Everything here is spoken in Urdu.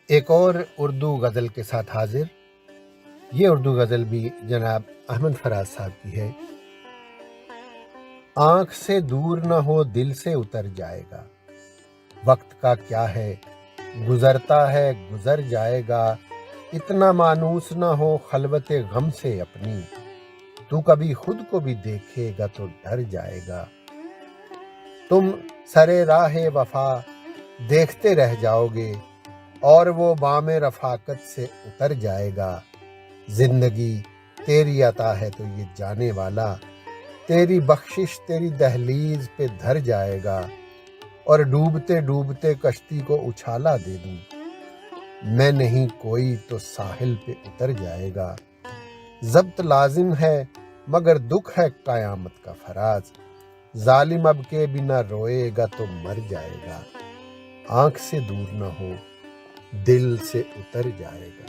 ایک اور اردو غزل کے ساتھ حاضر. یہ اردو غزل بھی جناب احمد فراز صاحب کی ہے. آنکھ سے دور نہ ہو دل سے اتر جائے گا، وقت کا کیا ہے گزرتا ہے گزر جائے گا، اتنا مانوس نہ ہو خلوت غم سے اپنی، تو کبھی خود کو بھی دیکھے گا تو ڈر جائے گا. تم سرے راہ وفا دیکھتے رہ جاؤ گے اور وہ بام رفاقت سے اتر جائے گا. زندگی تیری عطا ہے تو یہ جانے والا، تیری بخشش تیری دہلیز پہ دھر جائے گا، اور ڈوبتے ڈوبتے کشتی کو اچھالا دے دوں، میں نہیں کوئی تو ساحل پہ اتر جائے گا. ضبط لازم ہے مگر دکھ ہے قیامت کا فراز، ظالم اب کے بنا روئے گا تو مر جائے گا. آنکھ سے دور نہ ہو دل سے اتر جائے گا.